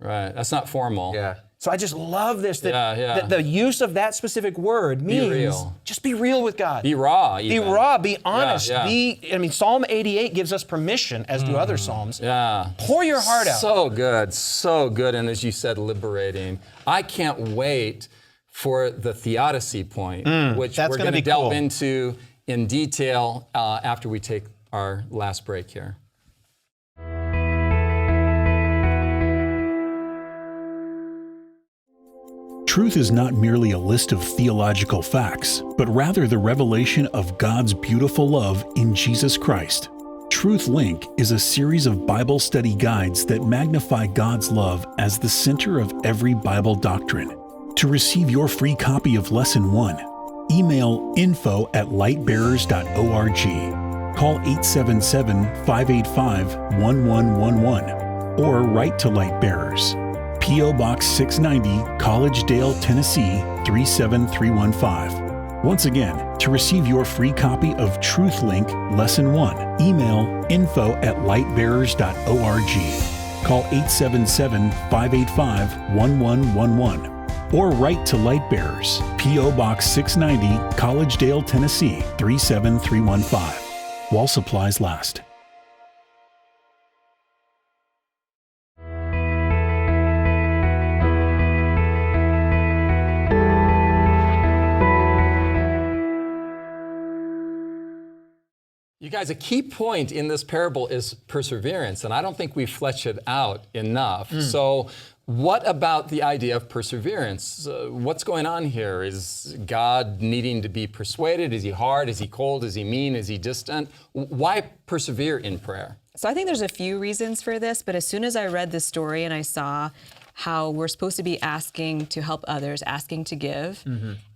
Right. That's not formal. Yeah. So I just love this, that the use of that specific word means real. just be real with God. Be raw. Be even. raw, be honest. Yeah. Psalm 88 gives us permission, as do other Psalms. Yeah. Pour your heart out. So good. So good. And as you said, liberating. I can't wait for the theodicy point, which that's we're gonna going to be delve cool. into in detail after we take our last break here. Truth is not merely a list of theological facts, but rather the revelation of God's beautiful love in Jesus Christ. Truth Link is a series of Bible study guides that magnify God's love as the center of every Bible doctrine. To receive your free copy of Lesson 1, email info@lightbearers.org, call 877-585-1111, or write to Light Bearers, P.O. Box 690, Collegedale, Tennessee 37315. Once again, to receive your free copy of Truth Link Lesson 1, email info@lightbearers.org. Call 877-585-1111 or write to Light Bearers, P.O. Box 690, Collegedale, Tennessee 37315. While supplies last. Guys, a key point in this parable is perseverance, and I don't think we flesh it out enough. So what about the idea of perseverance? What's going on here? Is God needing to be persuaded? Is he hard? Is he cold? Is he mean? Is he distant? Why persevere in prayer? So I think there's a few reasons for this, but as soon as I read this story and I saw how we're supposed to be asking to help others, asking to give,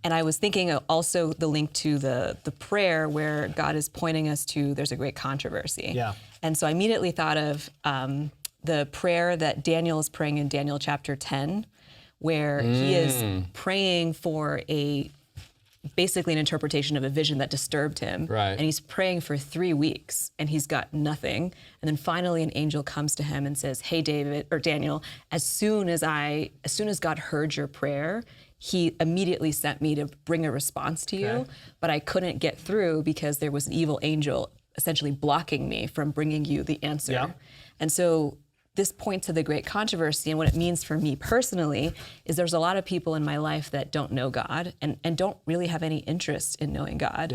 and I was thinking also the link to the prayer where God is pointing us to there's a great controversy. Yeah. And so I immediately thought of the prayer that Daniel is praying in Daniel chapter 10, where he is praying for basically an interpretation of a vision that disturbed him. Right. And he's praying for 3 weeks and he's got nothing. And then finally an angel comes to him and says, hey, Daniel, as soon as God heard your prayer, he immediately sent me to bring a response to you, but I couldn't get through because there was an evil angel essentially blocking me from bringing you the answer. Yeah. And so this points to the great controversy, and what it means for me personally is there's a lot of people in my life that don't know God and don't really have any interest in knowing God.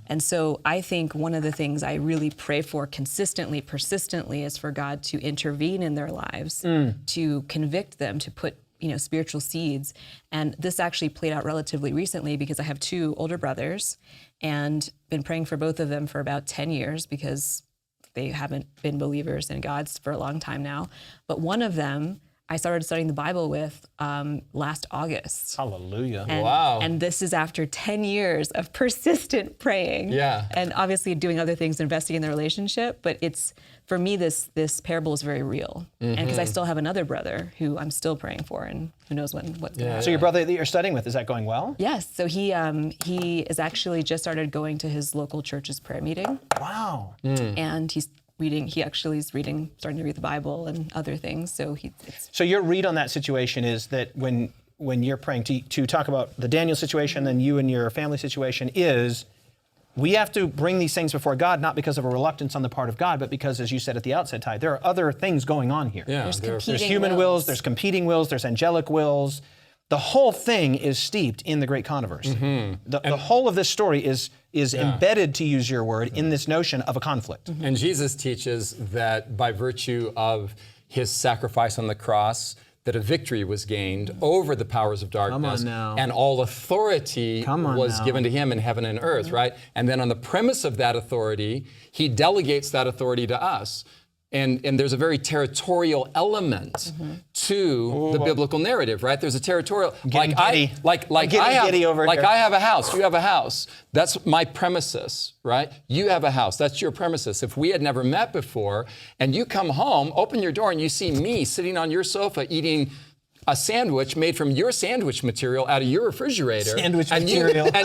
And so I think one of the things I really pray for consistently, persistently, is for God to intervene in their lives, to convict them, to put spiritual seeds. And this actually played out relatively recently because I have 2 older brothers and been praying for both of them for about 10 years because they haven't been believers in God for a long time now. But one of them I started studying the Bible with last August. Hallelujah. And, Wow. And this is after 10 years of persistent praying. Yeah. And obviously doing other things, investing in the relationship. But it's, for me, this parable is very real. And because I still have another brother who I'm still praying for, and who knows what's going to happen. So your brother that you're studying with, is that going well? Yes. So he is actually just started going to his local church's prayer meeting. Wow. And he's reading, starting to read the Bible and other things. So So your read on that situation is that when you're praying to talk about the Daniel situation, then you and your family situation is, we have to bring these things before God, not because of a reluctance on the part of God, but because, as you said at the outset, Ty, there are other things going on here. Yeah, there's human wills, there's competing wills, there's angelic wills. The whole thing is steeped in the great controversy. The whole of this story is embedded, to use your word, in this notion of a conflict. And Jesus teaches that by virtue of his sacrifice on the cross, that a victory was gained over the powers of darkness, and all authority was given to him in heaven and earth, right? And then on the premise of that authority, he delegates that authority to us. And there's a very territorial element to the biblical narrative, right? There's a territorial, I have a house, you have a house. That's my premises, right? You have a house, that's your premises. If we had never met before, and you come home, open your door, and you see me sitting on your sofa eating a sandwich made from your sandwich material out of your refrigerator. And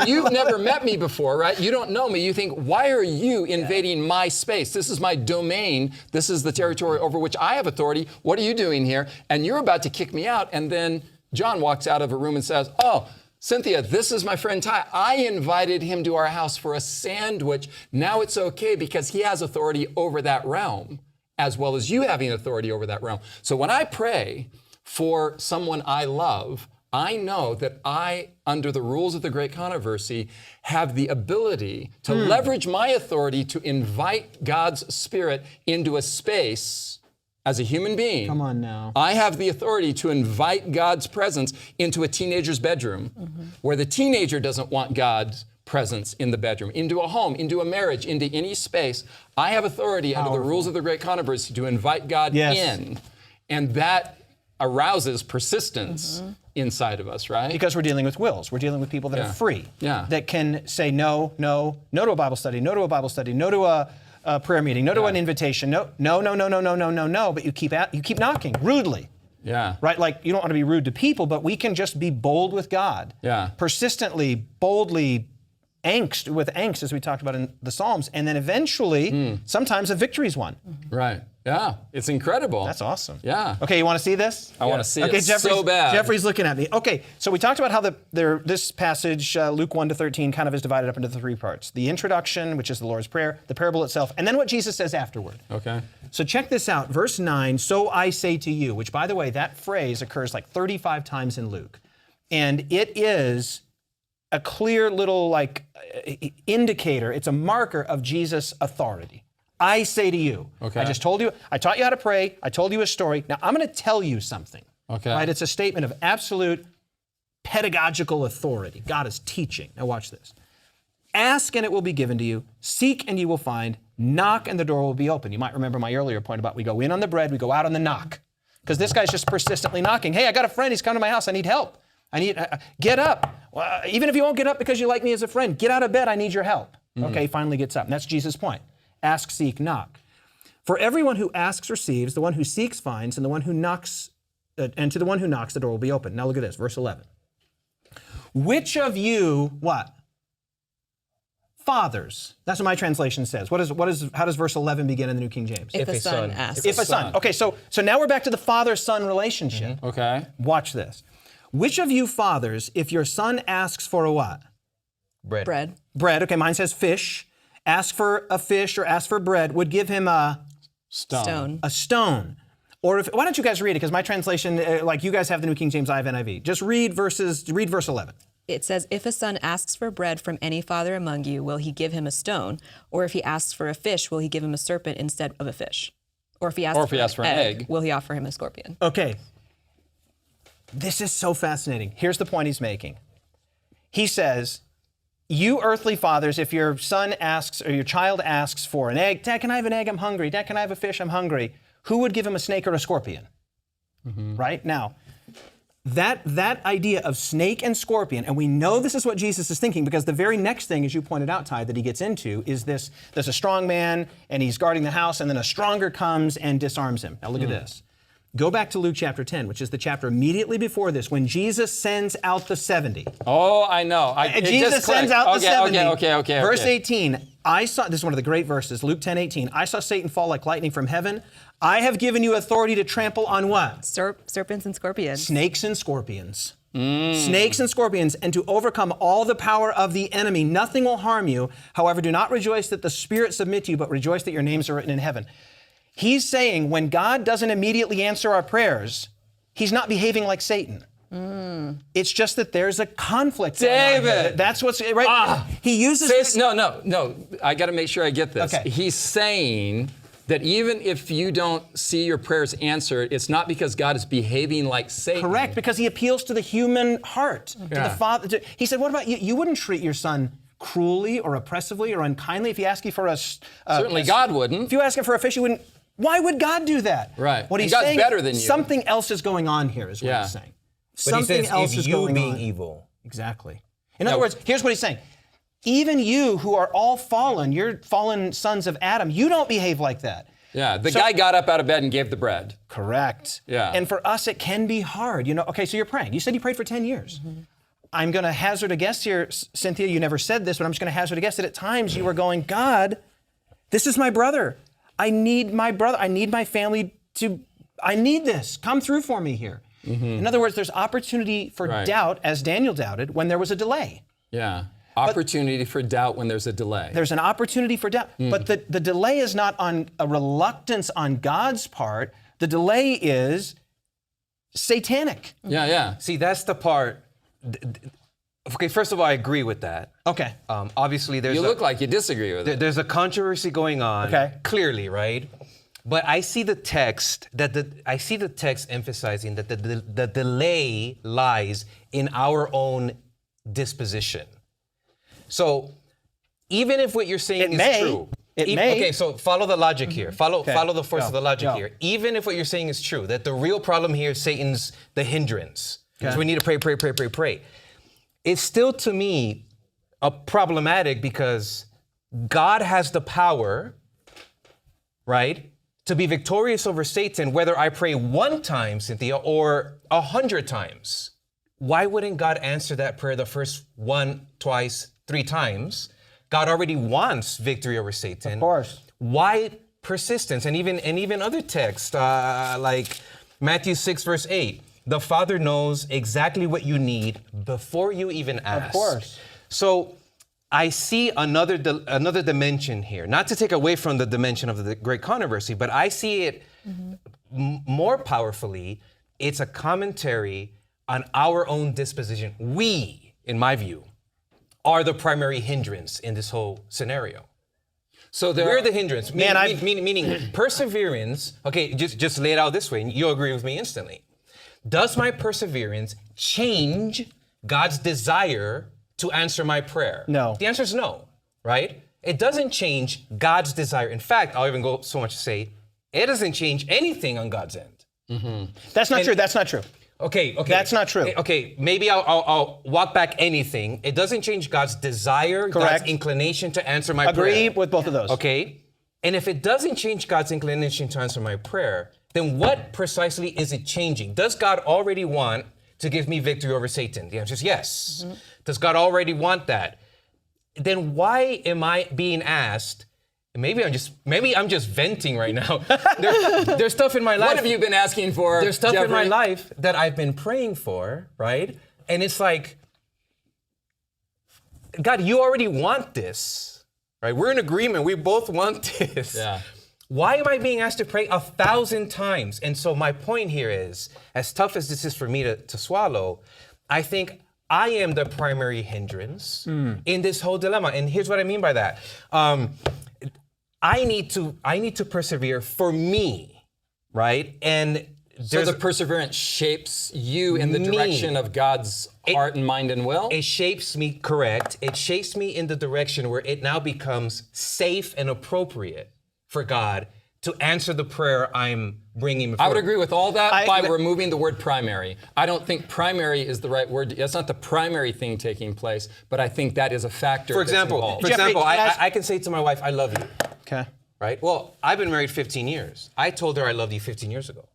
you've never met me before, right? You don't know me. You think, why are you invading my space? This is my domain. This is the territory over which I have authority. What are you doing here? And you're about to kick me out. And then John walks out of a room and says, oh, Cynthia, this is my friend Ty. I invited him to our house for a sandwich. Now it's okay because he has authority over that realm, as well as you having authority over that realm. So when I pray for someone I love, I know that I, under the rules of the great controversy, have the ability to leverage my authority to invite God's Spirit into a space as a human being. Come on now. I have the authority to invite God's presence into a teenager's bedroom, where the teenager doesn't want God's presence in the bedroom, into a home, into a marriage, into any space. I have authority under the rules of the great controversy to invite God in. And that arouses persistence inside of us, right? Because we're dealing with wills. We're dealing with people that are free, that can say no to a Bible study, no to a Bible study, no to a prayer meeting, no to an invitation, no, but you keep knocking rudely. Right? Like, you don't want to be rude to people, but we can just be bold with God. Persistently, boldly, with angst, as we talked about in the Psalms, and then eventually, sometimes a victory's won. Right. Yeah. It's incredible. That's awesome. Yeah. Okay, you want to see this? I want to see it Jeffrey's, so bad. Jeffrey's looking at me. Okay, so we talked about how this passage, Luke 1 to 13, kind of is divided up into 3 parts. The introduction, which is the Lord's Prayer, the parable itself, and then what Jesus says afterward. Okay. So check this out. Verse 9, so I say to you, which, by the way, that phrase occurs like 35 times in Luke. And it is a clear little indicator. It's a marker of Jesus' authority. I say to you. Okay. I just told you, I taught you how to pray. I told you a story. Now I'm going to tell you something. Okay. Right? It's a statement of absolute pedagogical authority. God is teaching. Now watch this. Ask and it will be given to you. Seek and you will find. Knock and the door will be open. You might remember my earlier point about we go in on the bread, we go out on the knock. Because this guy's just persistently knocking. Hey, I got a friend. He's come to my house. I need help. Get up. Well, even if you won't get up because you like me as a friend, get out of bed. I need your help. Okay, finally gets up. And that's Jesus' point. Ask, seek, knock. For everyone who asks receives, the one who seeks finds, and the one who knocks, and to the one who knocks, the door will be open. Now look at this, verse 11. Which of you, what? Fathers. That's what my translation says. How does verse 11 begin in the New King James? If a son asks. If a son. Okay, so now we're back to the father-son relationship. Okay. Watch this. Which of you fathers, if your son asks for a what? Bread. Bread. Okay, mine says fish. Ask for a fish or ask for bread, would give him a Stone. a stone. Or why don't you guys read it? Because my translation, like you guys have the New King James, I have NIV. Just read verse 11. It says, if a son asks for bread from any father among you, will he give him a stone? Or if he asks for a fish, will he give him a serpent instead of a fish? Or if he asks for an egg, will he offer him a scorpion? Okay. This is so fascinating. Here's the point he's making. He says, you earthly fathers, if your son asks or your child asks for an egg, Dad, can I have an egg? I'm hungry. Dad, can I have a fish? I'm hungry. Who would give him a snake or a scorpion? Right? Now, that idea of snake and scorpion, and we know this is what Jesus is thinking because the very next thing, as you pointed out, Ty, that he gets into is this, there's a strong man and he's guarding the house and then a stronger comes and disarms him. Now look at this. Go back to Luke chapter 10, which is the chapter immediately before this, when Jesus sends out the 70. Oh, I know. Jesus sends out the 70. Okay. Verse 18, this is one of the great verses, Luke 10:18. I saw Satan fall like lightning from heaven. I have given you authority to trample on what? Serpents and scorpions. Snakes and scorpions. Snakes and scorpions, and to overcome all the power of the enemy. Nothing will harm you. However, do not rejoice that the Spirit submit to you, but rejoice that your names are written in heaven. He's saying when God doesn't immediately answer our prayers, he's not behaving like Satan. It's just that there's a conflict. David! That's what's, right? He uses this. No. I got to make sure I get this. Okay. He's saying that even if you don't see your prayers answered, it's not because God is behaving like Satan. Correct, because he appeals to the human heart, to the Father. He said, what about you? You wouldn't treat your son cruelly or oppressively or unkindly if he asked you for a... Certainly God wouldn't. If you ask him for a fish, you wouldn't... Why would God do that? Right. What he's God's saying, better than you. Something else is going on here, is what he's saying. But Something he says, else if is you going being on. evil. Exactly. In other words, here's what he's saying. Even you who are all fallen, you're fallen sons of Adam, you don't behave like that. Yeah, the guy got up out of bed and gave the bread. Correct. Yeah. And for us, it can be hard. Okay, so you're praying. You said you prayed for 10 years. I'm going to hazard a guess here, Cynthia, you never said this, but I'm just going to hazard a guess that at times you were going, God, this is my brother. I need my brother. I need my family I need this. Come through for me here. In other words, there's opportunity for doubt, as Daniel doubted, when there was a delay. Yeah. Opportunity for doubt when there's a delay. There's an opportunity for doubt. But the delay is not on a reluctance on God's part. The delay is satanic. Yeah. See, that's the part. Okay, first of all, I agree with that. Okay. Obviously, You look like you disagree with it. there's a controversy going on. Okay. Clearly, right? But I see the text emphasizing that the delay lies in our own disposition. So even if what you're saying is true, okay, so follow the logic here. Follow the force of the logic here. Even if what you're saying is true, that the real problem here is Satan's the hindrance. So we need to pray. It's still, to me, problematic because God has the power, right, to be victorious over Satan, whether I pray one time, Cynthia, or 100 times. Why wouldn't God answer that prayer the first 1, twice, 3 times? God already wants victory over Satan. Of course. Why persistence? And even other texts like Matthew 6, verse 8. The Father knows exactly what you need before you even ask. Of course. So I see another dimension here. Not to take away from the dimension of the great controversy, but I see it more powerfully. It's a commentary on our own disposition. We, in my view, are the primary hindrance in this whole scenario. So We're the hindrance. Man, Meaning perseverance. Okay, just lay it out this way, and you'll agree with me instantly. Does my perseverance change God's desire to answer my prayer? No. The answer is no, right? It doesn't change God's desire. In fact, I'll even go so much to say, it doesn't change anything on God's end. That's not true. That's not true. Okay. That's not true. Okay, maybe I'll walk back anything. It doesn't change God's desire, Correct. God's inclination to answer my prayer. Agree with both of those. Okay? And if it doesn't change God's inclination to answer my prayer, then what precisely is it changing? Does God already want to give me victory over Satan? The answer is yes. Does God already want that? Then why am I being asked? Maybe I'm just venting right now. There's stuff in my life. What have you been asking for? There's stuff Jeffrey? in my life that I've been praying for, right? And it's like, God, you already want this, right? We're in agreement. We both want this. Yeah. Why am I being asked to pray 1,000 times? And so my point here is, as tough as this is for me to swallow, I think I am the primary hindrance in this whole dilemma. And here's what I mean by that. I need to persevere for me, right? And So the perseverance shapes you in the direction of God's heart and mind and will? It shapes me, correct. It shapes me in the direction where it now becomes safe and appropriate for God to answer the prayer I'm bringing before. I would agree with all that by removing the word primary. I don't think primary is the right word. That's not the primary thing taking place, but I think that is a factor. For example, I can say to my wife, I love you. Okay. Right? Well, I've been married 15 years. I told her I loved you 15 years ago.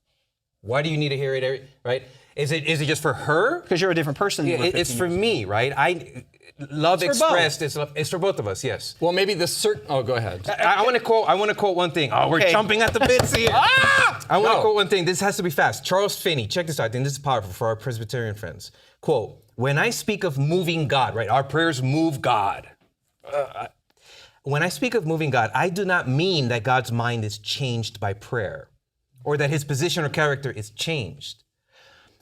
Why do you need to hear it right? Is it just for her? Because you're a different person. Yeah, it's for me, right? Love expressed it's for both of us, yes. Well, maybe go ahead. I want to quote one thing. Oh, we're jumping at the bits here. I want to quote one thing. This has to be fast. Charles Finney, check this out. I think this is powerful for our Presbyterian friends. Quote, when I speak of moving God, right? Our prayers move God. When I speak of moving God, I do not mean that God's mind is changed by prayer or that his position or character is changed.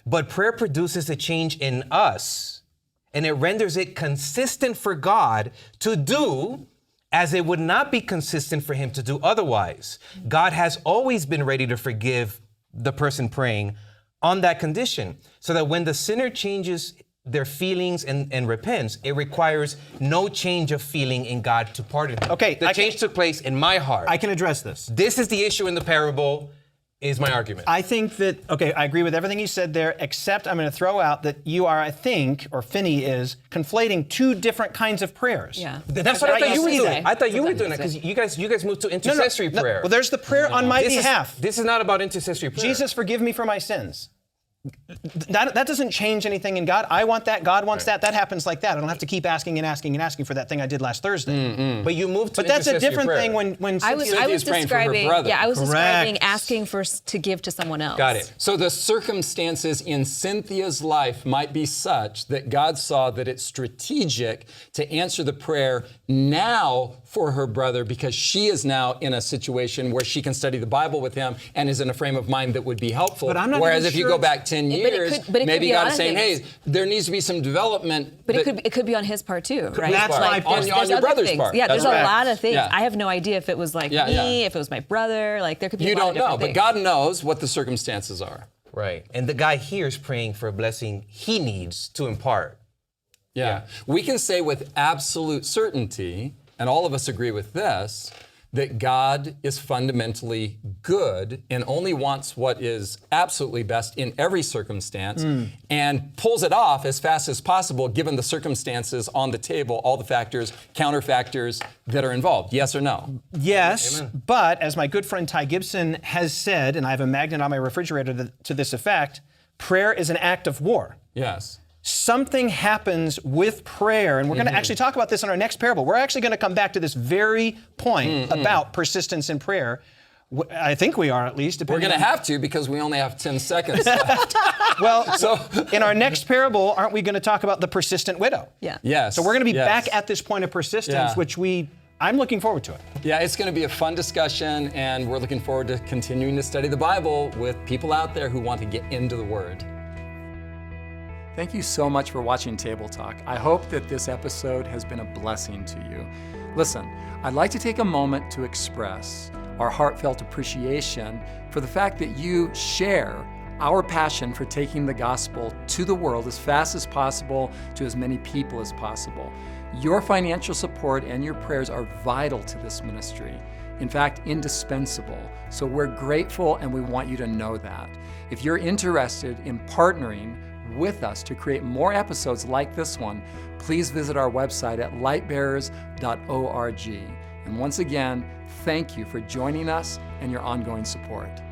But prayer produces a change in us, and it renders it consistent for God to do as it would not be consistent for him to do otherwise. God has always been ready to forgive the person praying on that condition, so that when the sinner changes their feelings and repents, it requires no change of feeling in God to pardon him. Okay, the change took place in my heart. I can address this. This is the issue in the parable, is my argument. I think that, I agree with everything you said there, except I'm going to throw out that you are, I think, or Finney is, conflating two different kinds of prayers. Yeah. That's what I thought you were doing. I thought you were doing it because you guys moved to intercessory prayer. Well, there's the prayer on my behalf. This is not about intercessory prayer. Jesus, forgive me for my sins. That doesn't change anything in God. I want that. God wants that. That happens like that. I don't have to keep asking and asking and asking for that thing I did last Thursday. But you moved to But that's a different prayer. thing when I was Cynthia's praying for her describing, brother. I was Correct. describing asking to give to someone else. Got it. So the circumstances in Cynthia's life might be such that God saw that it's strategic to answer the prayer now for her brother because she is now in a situation where she can study the Bible with him and is in a frame of mind that would be helpful. But I'm not Whereas even if you sure go back 10 years, but it could maybe be a God lot is of saying, things. hey, there needs to be some development. But it could be on his part too, right? That's my point. On your other brother's things. part. Yeah, That's there's right. a lot of things. Yeah. I have no idea if it was like me, if it was my brother. Like there could be You a lot don't of know, different but things. God knows what the circumstances are. Right. And the guy here is praying for a blessing he needs to impart. Yeah. We can say with absolute certainty, and all of us agree with this, that God is fundamentally good and only wants what is absolutely best in every circumstance and pulls it off as fast as possible given the circumstances on the table, all the factors, counterfactors that are involved. Yes or no? Yes, but as my good friend Ty Gibson has said, and I have a magnet on my refrigerator to this effect, prayer is an act of war. Yes. Something happens with prayer, and we're going to actually talk about this in our next parable. We're actually going to come back to this very point about persistence in prayer. I think we are, at least. We're going to have to because we only have 10 seconds left. Well, so in our next parable, aren't we going to talk about the persistent widow? Yeah. Yes. So we're going to be yes. back at this point of persistence, Yeah. which I'm looking forward to it. Yeah, it's going to be a fun discussion, and we're looking forward to continuing to study the Bible with people out there who want to get into the Word. Thank you so much for watching Table Talk. I hope that this episode has been a blessing to you. Listen, I'd like to take a moment to express our heartfelt appreciation for the fact that you share our passion for taking the gospel to the world as fast as possible to as many people as possible. Your financial support and your prayers are vital to this ministry. In fact, indispensable. So we're grateful and we want you to know that. If you're interested in partnering with us to create more episodes like this one, please visit our website at lightbearers.org. And once again, thank you for joining us and your ongoing support.